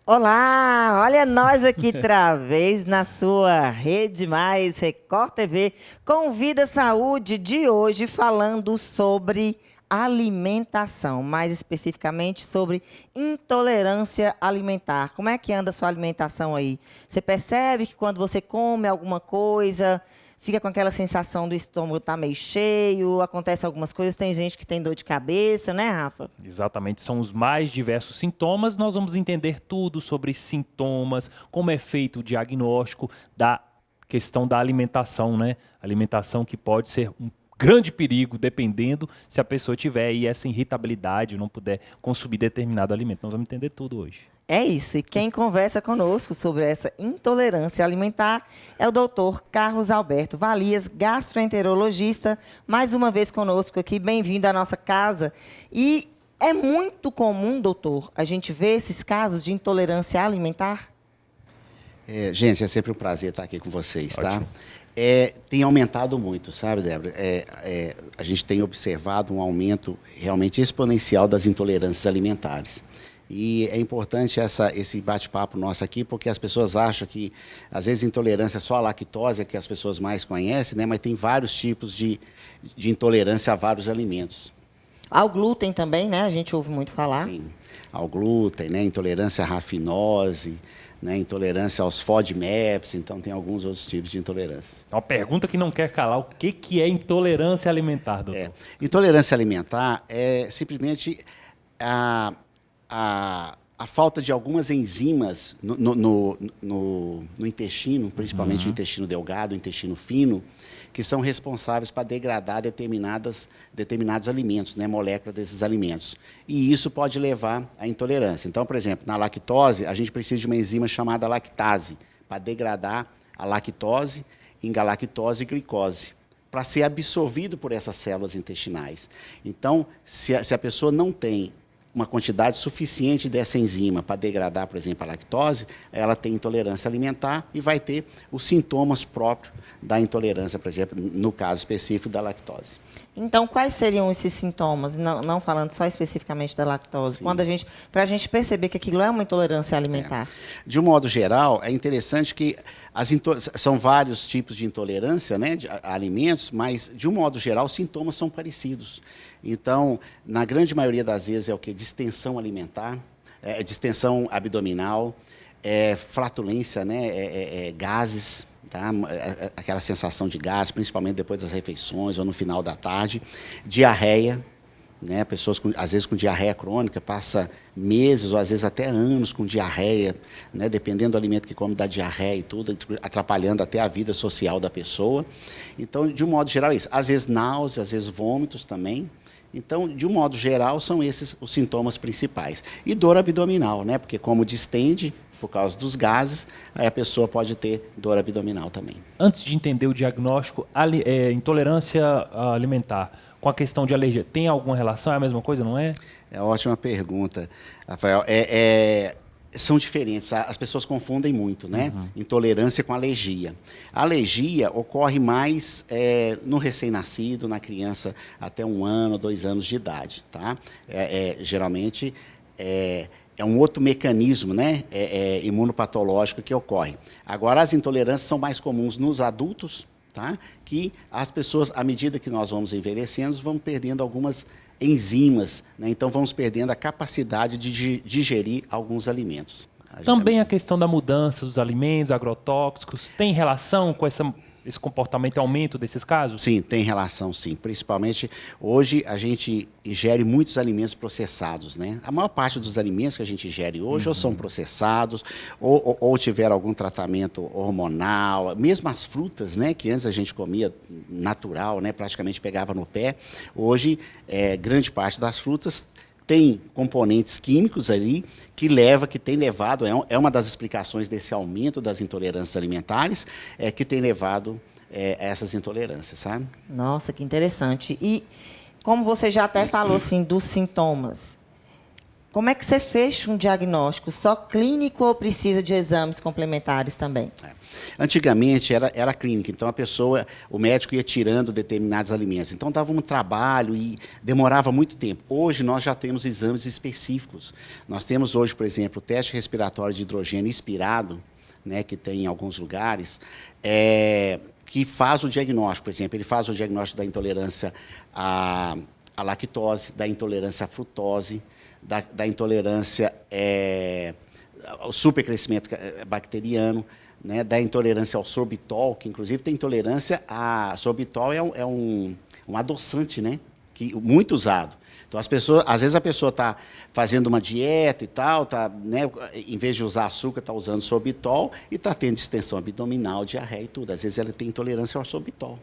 Olá, olha nós aqui outra vez na sua Rede Mais Record TV com Vida Saúde de hoje falando sobre alimentação, mais especificamente sobre intolerância alimentar. Como é que anda a sua alimentação aí? Você percebe que quando você come alguma coisa, fica com aquela sensação do estômago tá meio cheio, acontece algumas coisas, tem gente que tem dor de cabeça, né, Rafa? Exatamente, são os mais diversos sintomas. Nós vamos entender tudo sobre sintomas, como é feito o diagnóstico da questão da alimentação, né? Alimentação que pode ser um grande perigo, dependendo se a pessoa tiver aí essa irritabilidade, não puder consumir determinado alimento. Nós vamos entender tudo hoje. É isso, e quem conversa conosco sobre essa intolerância alimentar é o doutor Carlos Alberto Valias, gastroenterologista, mais uma vez conosco aqui, bem-vindo à nossa casa. E é muito comum, doutor, a gente ver esses casos de intolerância alimentar? Gente, é sempre um prazer estar aqui com vocês, tá? Ótimo. Tem aumentado muito, sabe, Débora? A gente tem observado um aumento realmente exponencial das intolerâncias alimentares. E é importante esse bate-papo nosso aqui, porque as pessoas acham que, às vezes, intolerância é só a lactose, que as pessoas mais conhecem, né? Mas tem vários tipos de intolerância a vários alimentos. Ao glúten também, né? A gente ouve muito falar. Sim, ao glúten, né? Intolerância à rafinose, né? Intolerância aos FODMAPs, então tem alguns outros tipos de intolerância. Uma pergunta que não quer calar, o que é intolerância alimentar, doutor? Intolerância alimentar é simplesmente a falta de algumas enzimas no intestino, principalmente o intestino delgado, o intestino fino, que são responsáveis para degradar determinados alimentos, né, moléculas desses alimentos. E isso pode levar à intolerância. Então, por exemplo, na lactose, a gente precisa de uma enzima chamada lactase, para degradar a lactose em galactose e glicose, para ser absorvido por essas células intestinais. Então, se a pessoa não tem uma quantidade suficiente dessa enzima para degradar, por exemplo, a lactose, ela tem intolerância alimentar e vai ter os sintomas próprios da intolerância, por exemplo, no caso específico da lactose. Então, quais seriam esses sintomas, não falando só especificamente da lactose, para a gente perceber que aquilo é uma intolerância alimentar? De um modo geral, é interessante que são vários tipos de intolerância, né, a alimentos, mas, de um modo geral, os sintomas são parecidos. Então, na grande maioria das vezes, é o quê? Distensão alimentar, distensão abdominal, flatulência, né, gases, tá? Aquela sensação de gás, principalmente depois das refeições ou no final da tarde, diarreia, né? Pessoas às vezes com diarreia crônica, passa meses ou às vezes até anos com diarreia, né? Dependendo do alimento que come, dá diarreia e tudo, atrapalhando até a vida social da pessoa. Então, de um modo geral, é isso. Às vezes náuseas, às vezes vômitos também. Então, de um modo geral, são esses os sintomas principais. E dor abdominal, né? Porque como distende, por causa dos gases, aí a pessoa pode ter dor abdominal também. Antes de entender o diagnóstico, intolerância alimentar com a questão de alergia, tem alguma relação? É a mesma coisa, não é? É uma ótima pergunta, Rafael. São diferentes, as pessoas confundem muito, né? Intolerância com alergia. A alergia ocorre mais no recém-nascido, na criança até 1 ano, 2 anos de idade, tá? Geralmente é um outro mecanismo, né, imunopatológico que ocorre. Agora, as intolerâncias são mais comuns nos adultos, tá? Que as pessoas, à medida que nós vamos envelhecendo, vão perdendo algumas enzimas, né? Então vamos perdendo a capacidade de digerir alguns alimentos. Também a questão da mudança dos alimentos, agrotóxicos, tem relação com esse comportamento, aumento desses casos? Sim, tem relação, sim. Principalmente, hoje, a gente ingere muitos alimentos processados, né? A maior parte dos alimentos que a gente ingere hoje ou são processados, ou tiveram algum tratamento hormonal, mesmo as frutas, né? Que antes a gente comia natural, né? Praticamente pegava no pé. Hoje, grande parte das frutas tem componentes químicos ali que tem levado, é uma das explicações desse aumento das intolerâncias alimentares, que tem levado a essas intolerâncias, sabe? Nossa, que interessante. E como você já até falou assim dos sintomas, como é que você fecha um diagnóstico? Só clínico ou precisa de exames complementares também? Antigamente era clínica, então o médico ia tirando determinados alimentos. Então dava um trabalho e demorava muito tempo. Hoje nós já temos exames específicos. Nós temos hoje, por exemplo, o teste respiratório de hidrogênio expirado, né, que tem em alguns lugares, que faz o diagnóstico. Por exemplo, ele faz o diagnóstico da intolerância à lactose, da intolerância à frutose, da intolerância ao supercrescimento bacteriano, né, da intolerância ao sorbitol, que inclusive tem intolerância a sorbitol, é um adoçante, né, muito usado. Então, às vezes a pessoa está fazendo uma dieta e tal, né, em vez de usar açúcar, está usando sorbitol e está tendo distensão abdominal, diarreia e tudo. Às vezes ela tem intolerância ao sorbitol.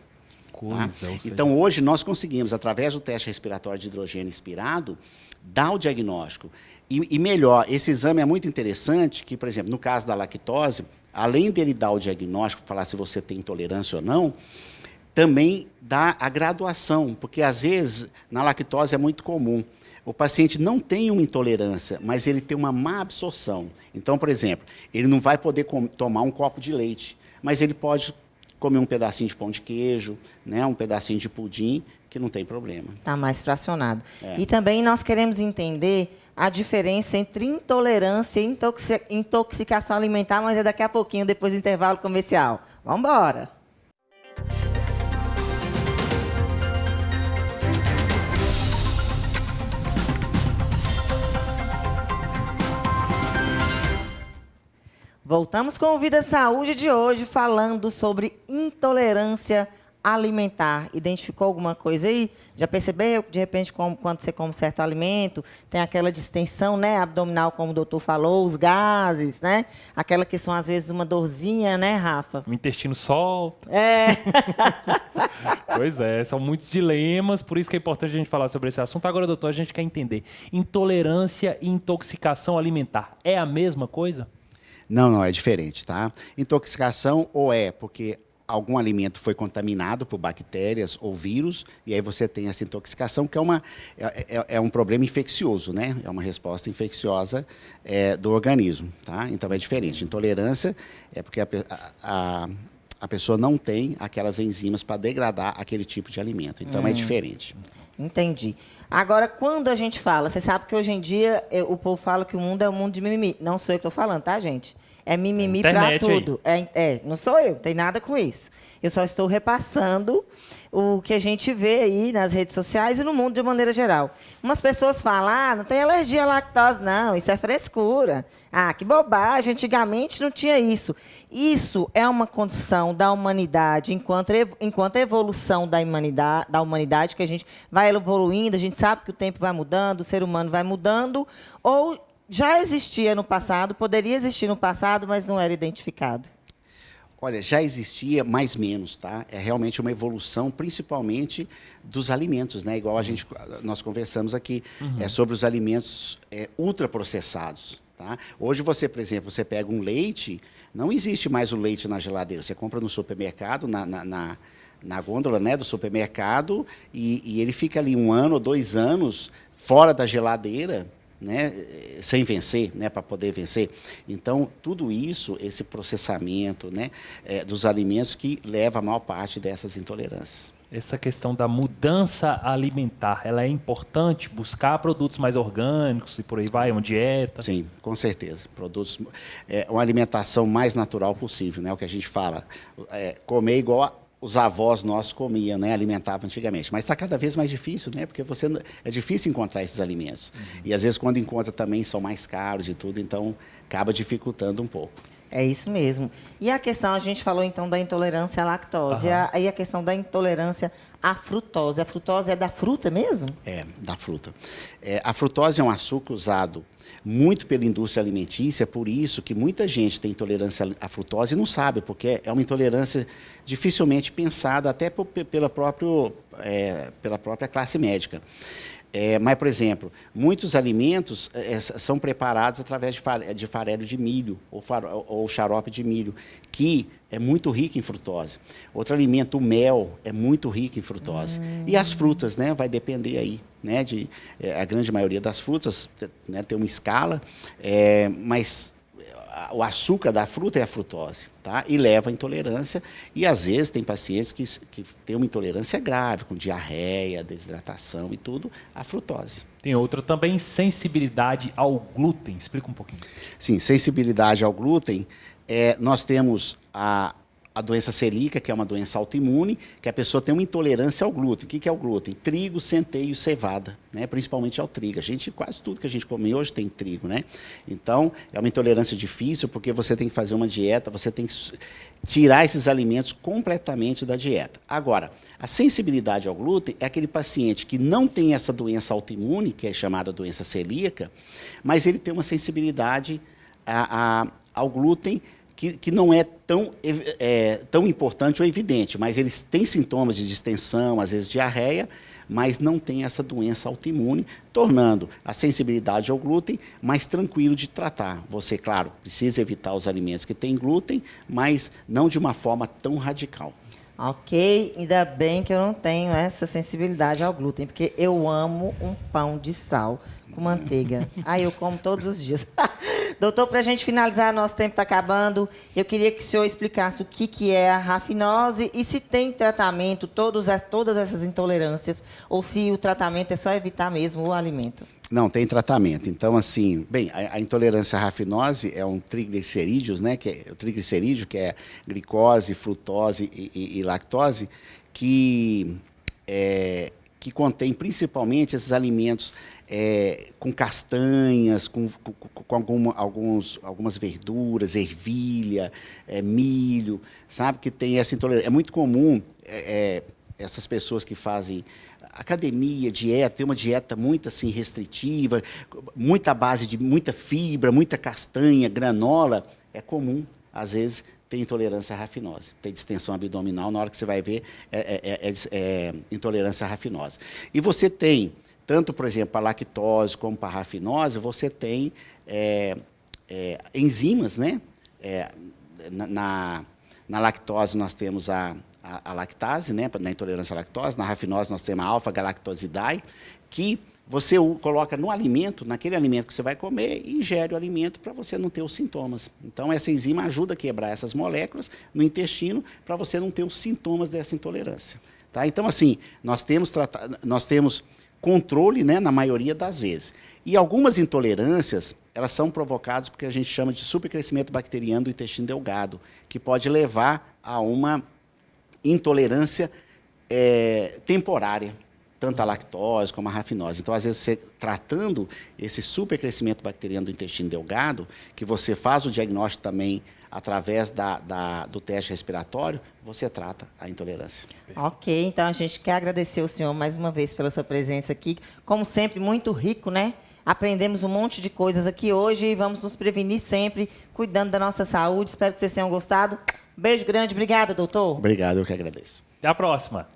Tá? Então, hoje nós conseguimos, através do teste respiratório de hidrogênio expirado, dar o diagnóstico. E melhor, esse exame é muito interessante, que, por exemplo, no caso da lactose, além dele dar o diagnóstico, falar se você tem intolerância ou não, também dá a graduação, porque às vezes na lactose é muito comum. O paciente não tem uma intolerância, mas ele tem uma má absorção. Então, por exemplo, ele não vai poder tomar um copo de leite, mas ele pode comer um pedacinho de pão de queijo, né, um pedacinho de pudim, que não tem problema. Está mais fracionado. E também nós queremos entender a diferença entre intolerância e intoxicação alimentar, mas é daqui a pouquinho, depois do intervalo comercial. Vamos embora! Voltamos com o Vida Saúde de hoje, falando sobre intolerância alimentar. Identificou alguma coisa aí? Já percebeu que, de repente, quando você come certo alimento, tem aquela distensão, né, abdominal, como o doutor falou, os gases, né? Aquela que são, às vezes, uma dorzinha, né, Rafa? O intestino solta. Pois é, são muitos dilemas, por isso que é importante a gente falar sobre esse assunto. Agora, doutor, a gente quer entender. Intolerância e intoxicação alimentar é a mesma coisa? Não, é diferente, tá? Intoxicação ou porque algum alimento foi contaminado por bactérias ou vírus, e aí você tem essa intoxicação, que é um problema infeccioso, né? É uma resposta infecciosa do organismo, tá? Então é diferente. Intolerância é porque a pessoa não tem aquelas enzimas para degradar aquele tipo de alimento. Então é diferente. Entendi. Agora, quando a gente fala, você sabe que hoje em dia o povo fala que o mundo é um mundo de mimimi. Não sou eu que estou falando, tá, gente? É mimimi para tudo. Não sou eu, não tem nada com isso. Eu só estou repassando o que a gente vê aí nas redes sociais e no mundo de maneira geral. Umas pessoas falam, não tem alergia à lactose, não, isso é frescura. Que bobagem, antigamente não tinha isso. Isso é uma condição da humanidade, enquanto a evolução da humanidade, que a gente vai evoluindo, a gente sabe que o tempo vai mudando, o ser humano vai mudando, ou já existia no passado, poderia existir no passado, mas não era identificado? Olha, já existia, mais menos, tá? É realmente uma evolução, principalmente dos alimentos, né? Igual nós conversamos aqui, sobre os alimentos ultraprocessados, tá? Hoje você, por exemplo, você pega um leite, não existe mais o leite na geladeira. Você compra no supermercado, na gôndola, né, do supermercado, e ele fica ali 1 ano ou 2 anos fora da geladeira, né, sem vencer, né, para poder vencer. Então, tudo isso, esse processamento, né, dos alimentos que leva a maior parte dessas intolerâncias. Essa questão da mudança alimentar, ela é importante? Buscar produtos mais orgânicos e por aí vai, uma dieta? Sim, com certeza. Produtos, uma alimentação mais natural possível, né, o que a gente fala. Comer igual os avós nossos comiam, né, alimentavam antigamente. Mas está cada vez mais difícil, né, porque é difícil encontrar esses alimentos. E às vezes quando encontra também são mais caros e tudo, então acaba dificultando um pouco. É isso mesmo. E a questão, a gente falou então da intolerância à lactose, e a questão da intolerância à frutose. A frutose é da fruta mesmo? É, da fruta. A frutose é um açúcar usado muito pela indústria alimentícia, por isso que muita gente tem intolerância à frutose e não sabe, porque é uma intolerância dificilmente pensada até pela própria classe médica. Mas, por exemplo, muitos alimentos são preparados através de farelo de milho ou xarope de milho, que é muito rico em frutose. Outro alimento, o mel, é muito rico em frutose. E as frutas, né? Vai depender aí, né? A grande maioria das frutas, né, tem uma escala, mas o açúcar da fruta é a frutose, tá? E leva à intolerância. E, às vezes, tem pacientes que têm uma intolerância grave, com diarreia, desidratação e tudo, à frutose. Tem outra também, sensibilidade ao glúten. Explica um pouquinho. Sim, sensibilidade ao glúten. Nós temos a doença celíaca, que é uma doença autoimune, que a pessoa tem uma intolerância ao glúten. O que é o glúten? Trigo, centeio e cevada, né? Principalmente ao trigo. Quase tudo que a gente come hoje tem trigo, né? Então, é uma intolerância difícil, porque você tem que fazer uma dieta, você tem que tirar esses alimentos completamente da dieta. Agora, a sensibilidade ao glúten é aquele paciente que não tem essa doença autoimune, que é chamada doença celíaca, mas ele tem uma sensibilidade ao glúten que não é tão importante ou evidente, mas eles têm sintomas de distensão, às vezes diarreia, mas não tem essa doença autoimune, tornando a sensibilidade ao glúten mais tranquilo de tratar. Você, claro, precisa evitar os alimentos que têm glúten, mas não de uma forma tão radical. Ok, ainda bem que eu não tenho essa sensibilidade ao glúten, porque eu amo um pão de sal com manteiga. Aí eu como todos os dias. Doutor, para a gente finalizar, nosso tempo está acabando, eu queria que o senhor explicasse o que é a rafinose e se tem tratamento, todas essas intolerâncias, ou se o tratamento é só evitar mesmo o alimento. Não, tem tratamento. Então, assim, bem, a intolerância à rafinose é um triglicerídeos, né? O triglicerídeo, que é glicose, frutose e lactose, que contém principalmente esses alimentos com castanhas, com algumas verduras, ervilha, milho, sabe? Que tem essa intolerância. É muito comum essas pessoas que fazem academia, dieta, tem uma dieta muito assim restritiva, muita base de muita fibra, muita castanha, granola, é comum, às vezes, ter intolerância à rafinose, ter distensão abdominal, na hora que você vai ver, intolerância à rafinose. E você tem, tanto, por exemplo, para a lactose como para a rafinose, você tem enzimas, né? Na lactose nós temos a lactase, né, na intolerância à lactose. Na rafinose nós temos a alfa-galactosidae, que você coloca no alimento, naquele alimento que você vai comer, e ingere o alimento para você não ter os sintomas. Então, essa enzima ajuda a quebrar essas moléculas no intestino para você não ter os sintomas dessa intolerância. Tá? Então, assim, nós temos controle, né, na maioria das vezes. E algumas intolerâncias, elas são provocadas porque a gente chama de supercrescimento bacteriano do intestino delgado, que pode levar a uma intolerância temporária, tanto a lactose como a rafinose. Então, às vezes, você tratando esse supercrescimento bacteriano do intestino delgado, que você faz o diagnóstico também através do teste respiratório, você trata a intolerância. Ok, então a gente quer agradecer ao senhor mais uma vez pela sua presença aqui. Como sempre, muito rico, né? Aprendemos um monte de coisas aqui hoje e vamos nos prevenir sempre, cuidando da nossa saúde. Espero que vocês tenham gostado. Beijo grande. Obrigada, doutor. Obrigado, eu que agradeço. Até a próxima.